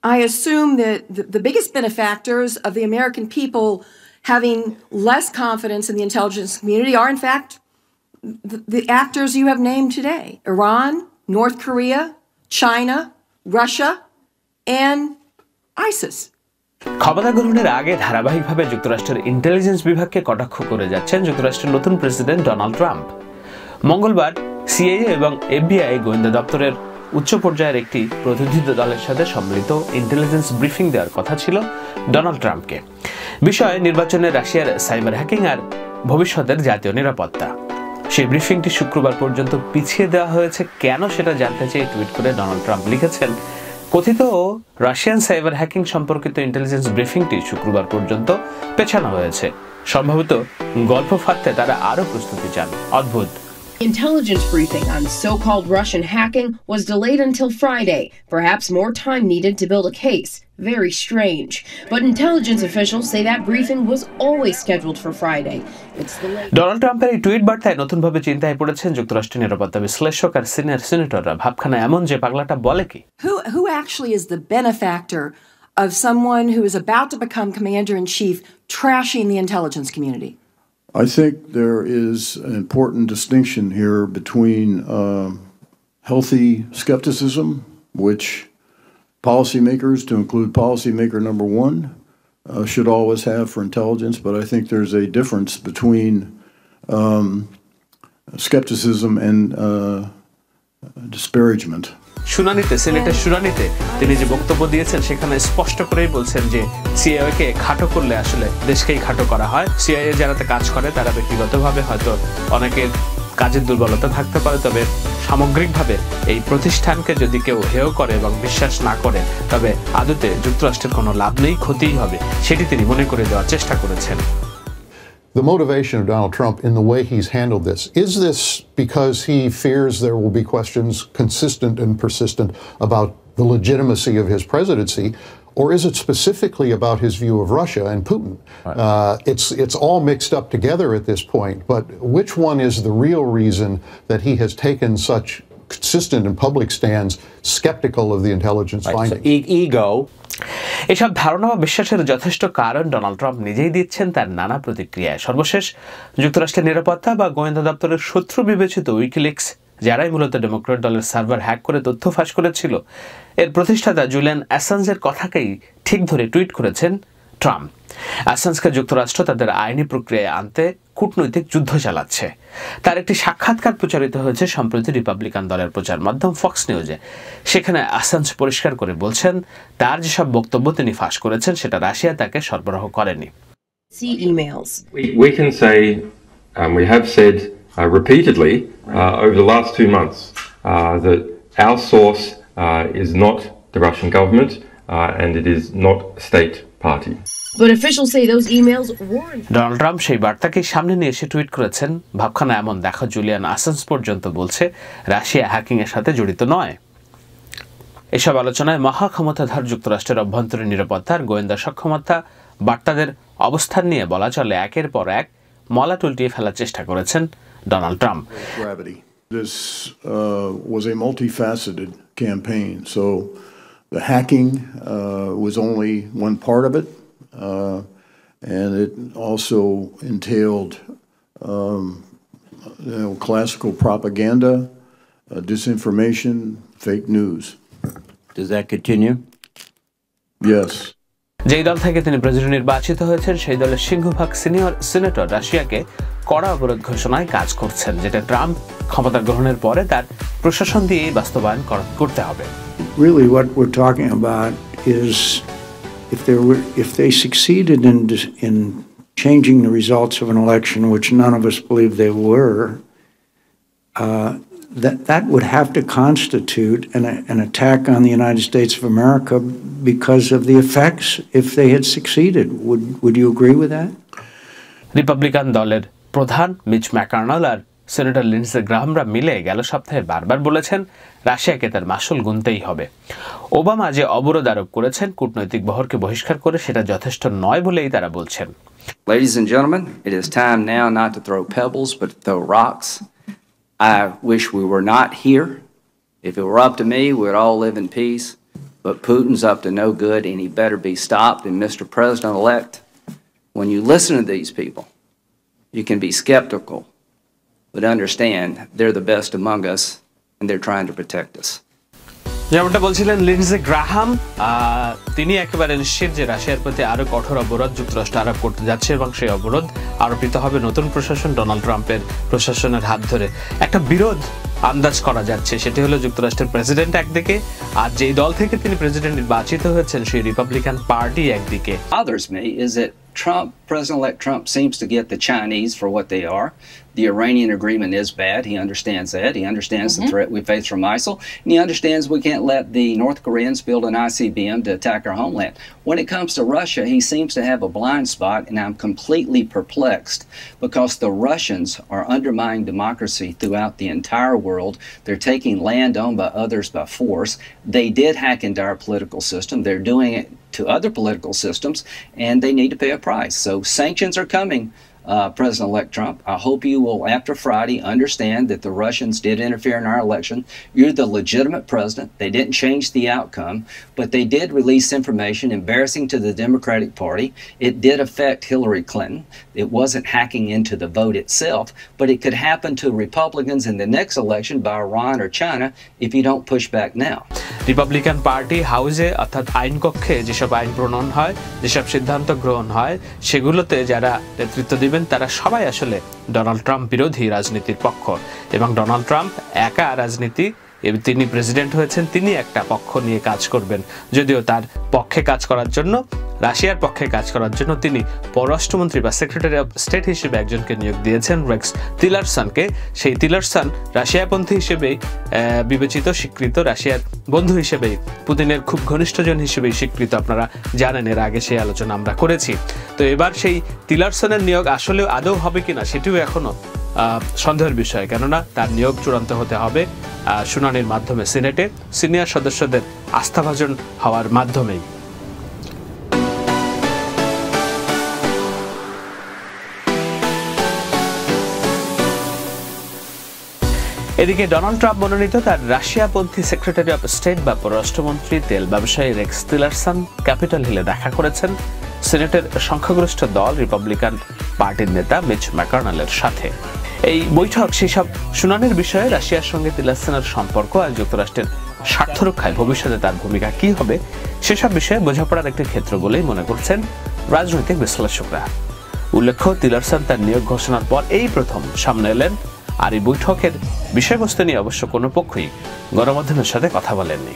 I assume that the biggest benefactors of the American people having less confidence in the intelligence community are, in fact, the actors you have named today: Iran, North Korea, China, Russia, and ISIS. ক্ষমতা গ্রহণের আগে ধারাবাহিকভাবে যুক্তরাষ্ট্রের intelligence বিভাগকে কটাক্ষ করে যাচ্ছেন যুক্তরাষ্ট্রের নতুন প্রেসিডেন্ট ডোনাল্ড ট্রাম্প। মঙ্গলবার সিআইএ এবং এফবিআই গোয়েন্দা দপ্তরের উচ্চ পর্যায়ের একটি প্রতিনিধি দলের সাথে সম্মিলিত ইন্টেলিজেন্স ব্রিফিং দেওয়ার কথা ছিল ডোনাল্ড ট্রাম্পকে। বিষয় নির্বাচনে রাশিয়ার সাইবার হ্যাকিং আর ভবিষ্যতের জাতীয় নিরাপত্তা। সেই ব্রিফিংটি শুক্রবার পর্যন্ত পিছিয়ে দেওয়া হয়েছে কেন সেটা জানতে চেয়ে টুইট করে ডোনাল্ড ট্রাম্প লিখেছেন, কথিত রাশিয়ান সাইবার হ্যাকিং সম্পর্কিত ইন্টেলিজেন্স ব্রিফিংটি শুক্রবার পর্যন্ত পেছানো হয়েছে। সম্ভবত গল্প ফাঁদতে তারা আরও প্রস্তুতি চান। অদ্ভুত। Intelligence briefing on so-called Russian hacking was delayed until Friday. Perhaps more time needed to build a case. Very strange. But intelligence officials say that briefing was always scheduled for Friday. It's the late... Donald ট্রাম্পের এই tweet বার্তায় নতুনভাবে চিন্তায় পড়েছেন যুক্তরাষ্ট্রের নিরাপত্তা বিশ্লেষক আর senior সিনেটররা। ভাবখানা এমন যে পাগলাটা বলে কি? Who actually is the benefactor of someone who is about to become commander-in-chief trashing the intelligence community? I think there is an important distinction here between healthy skepticism, which policymakers, to include policymaker number one, should always have for intelligence, but I think there's a difference between skepticism and disparagement. শুনানিতে, সিনেটের শুনানিতে তিনি যে বক্তব্য দিয়েছেন সেখানে স্পষ্ট করেই বলছেন যে সিআইএকে খাটো করলে আসলে দেশকেই খাটো করা হয়। সিআইএ যারাতে কাজ করে তারা ব্যক্তিগতভাবে হয়তো অনেকের কাজের দুর্বলতা থাকতে পারে, তবে সামগ্রিকভাবে এই প্রতিষ্ঠানকে যদি কেউ হেয় করে এবং বিশ্বাস না করে তবে আদতে যুক্তরাষ্ট্রের কোনো লাভ নেই, ক্ষতিই হবে, সেটি তিনি মনে করে দেওয়ার চেষ্টা করেছেন। The motivation of Donald Trump in the way he's handled this, is this because he fears there will be questions consistent and persistent about the legitimacy of his presidency, or is it specifically about his view of Russia and Putin? Right. It's all mixed up together at this point, but which one is the real reason that he has taken such consistent and public stands skeptical of the intelligence findings? So ego. এসব ধারণা বা বিশ্বাসের যথেষ্ট কারণ Donald Trump নিজেই দিচ্ছেন তার নানা প্রতিক্রিয়ায়। সর্বশেষ যুক্তরাষ্ট্রের নিরাপত্তা বা গোয়েন্দা দপ্তরের শত্রু বিবেচিত উইকিলিক্স, যারাই মূলত ডেমোক্র্যাট দলের সার্ভার হ্যাক করে তথ্য ফাঁস করেছিল, এর প্রতিষ্ঠাতা জুলিয়ান অ্যাসাঞ্জের কথাকেই ঠিক ধরে টুইট করেছেন ট্রাম্প। অ্যাসাঞ্জকে যুক্তরাষ্ট্র তাদের আইনি প্রক্রিয়ায় আনতে কূটনৈতিক যুদ্ধ চালাচ্ছে। তার একটি সাক্ষাৎকার প্রচারিত হয়েছে সম্প্রতি রিপাবলিকান দলের প্রচার মাধ্যম ফক্স নিউজে। সেখানে অ্যাসাঞ্জ পরিষ্কার করে বলছেন তার যেসব বক্তব্য তিনি ফাঁস করেছেন সেটা রাশিয়া তাকে সরবরাহ করেনি। We can say, we have said repeatedly over the last 2 months that our source is not the Russian government and it is not a state party. But officials say those emails weren't. Donald Trump সেই বার্তাকে সামনে নিয়ে এসে tweet করেছেন, ভাবখানা এমন দেখা Julian Assange পর্যন্ত বলছে Russia hacking এর সাথে জড়িত নয়। এসব আলোচনায় মহা ক্ষমতাধর যুক্তরাষ্ট্রের অভ্যন্তরীণ নিরাপত্তার গোয়েন্দা সক্ষমতা বার্তাদের অবস্থান নিয়ে বলা চলে একের পর এক মলা উল্টিয়ে ফেলার চেষ্টা করেছেন Donald Trump. This was a multifaceted campaign, so the hacking was only one part of it. And it also entailed classical propaganda, disinformation, fake news. Does that continue? Yes. যেই দল থেকে তিনি প্রেসিডেন্ট নির্বাচিত হয়েছেন সেই দলের সিংহভাগ সিনিয়র সিনেটর রাশিয়াকে কড়া অবরোধ ঘোষণায় কাজ করছেন, যেটা ট্রাম্প ক্ষমতা গ্রহণের পরে তার প্রশাসন দিয়ে বাস্তবায়ন করতে হবে। Really what we're talking about is if they succeeded in changing the results of an election, which none of us believe they were, that would have to constitute an attack on the United States of America because of the effects if they had succeeded. Would you agree with that? Republican দলের প্রধান miss ম্যাককর্নেল আর senator Lindsay গ্রাহামরা মিলে গেল সপ্তাহে বারবার বলেছেন রাশিয়াকে তার মাসুল গুনতেই হবে। ওবামা যে অবরোধ আরোপ করেছেন কূটনৈতিক বহরকে বহিষ্কার করে সেটা যথেষ্ট নয় বলেই তারা বলছেন। Ladies and gentlemen, it is time now not to throw pebbles but to throw rocks. I wish we were not here. If it were up to me, we'd all live in peace. but Putin's up to no good and he better be stopped. And Mr. President-elect, when you listen to these people, you can be skeptical, but understand they're the best among us and they're trying to protect us. যেমনটা বলছিলেন Lindsey Graham, তিনি একেবারে নিশ্চিত যে রাশিয়ার প্রতি আরো কঠোর অবরোধ যুক্তরাষ্ট্র আরোপ করতে যাচ্ছে এবং সেই অবরোধ আরোপিত হবে নতুন প্রশাসন ডোনাল্ড ট্রাম্পের প্রশাসনের হাত ধরে। একটা বিরোধ আন্দাজ করা যাচ্ছে, সেটি হলো যুক্তরাষ্ট্রের প্রেসিডেন্ট একদিকে, আর যেই দল থেকে তিনি প্রেসিডেন্ট নির্বাচিত হয়েছেন সেই রিপাবলিকান পার্টি একদিকে। Bothers me is that President-elect Trump seems to get the Chinese for what they are. The Iranian agreement is bad. He understands that. He understands the threat we face from ISIL. And he understands we can't let the North Koreans build an ICBM to attack our homeland. When it comes to Russia, he seems to have a blind spot, and I'm completely perplexed because the Russians are undermining democracy throughout the entire world. They're taking land owned by others by force. They did hack into our political system. They're doing it to other political systems, and they need to pay a price. So sanctions are coming, President-elect Trump. I hope you will, after Friday, understand that the Russians did interfere in our election. You're the legitimate president. They didn't change the outcome, but they did release information embarrassing to the Democratic Party. It did affect Hillary Clinton. It wasn't hacking into the vote itself, but it could happen to Republicans in the next election by Iran or China if you don't push back now. Republican party হাউসে অর্থাৎ আইন কক্ষে যেসব আইন প্রণয়ন হয়, যেসব সিদ্ধান্ত গ্রহণ হয়, সেগুলোতে যারা নেতৃত্ব দিবেন তারা সবাই আসলে ডোনাল্ড ট্রাম্প বিরোধী রাজনীতির পক্ষ। এবং ডোনাল্ড ট্রাম্প একা রাজনীতি, তিনি প্রেসিডেন্ট হয়েছেন, তিনি একটা পক্ষ নিয়ে কাজ করবেন, যদিও তার পক্ষে কাজ করার জন্য, রাশিয়ার পক্ষে কাজ করার জন্য তিনি পররাষ্ট্রমন্ত্রী বা সেক্রেটারি অফ স্টেট হিসেবে একজনকে নিয়োগ দিয়েছেন, রেক্স টিলারসনকে। সেই টিলারসন রাশিয়াপন্থী হিসেবেই বিবেচিত, স্বীকৃত, রাশিয়ার বন্ধু হিসেবেই, পুতিনের খুব ঘনিষ্ঠজন হিসেবেই স্বীকৃত। আপনারা জানেন, এর আগে সেই আলোচনা আমরা করেছি। তো এবার সেই টিলারসনের নিয়োগ আসলে আদৌ হবে কিনা সেটিও এখনো সন্দেহের বিষয়, কেননা তার নিয়োগ চূড়ান্ত হতে হবে শুনানির মাধ্যমে সিনেটে, সিনিয়র সদস্যদের আস্থাভাজন হওয়ার মাধ্যমেই। এদিকে ডোনাল্ড ট্রাম্প মনোনীত তার রাশিয়াপন্থী সেক্রেটারি অফ স্টেট বা পররাষ্ট্রমন্ত্রী তেল ব্যবসায়ী রেক্স টিলারসন ক্যাপিটাল হিলে দেখা করেছেন সিনেটের সংখ্যাগরিষ্ঠ দল রিপাবলিকান পার্টির নেতা মিচ ম্যাককর্নেলের সাথে। এই বৈঠক সেসব শুনানির বিষয়ে রাশিয়ার সঙ্গে টিলারসনের সম্পর্ক আর যুক্তরাষ্ট্রের স্বার্থ রক্ষায় ভবিষ্যতে তার ভূমিকা কি হবে সেসব বিষয়ে বোঝাপড়ার একটি ক্ষেত্র বলেই মনে করছেন রাজনৈতিক বিশ্লেষকরা। উল্লেখ্য, টিলারসন তার নিয়োগ ঘোষণার পর এই প্রথম সামনে এলেন, আর এই বৈঠকের বিষয়বস্তু নিয়ে অবশ্য কোনো পক্ষই গণমাধ্যমের সাথে কথা বলেননি।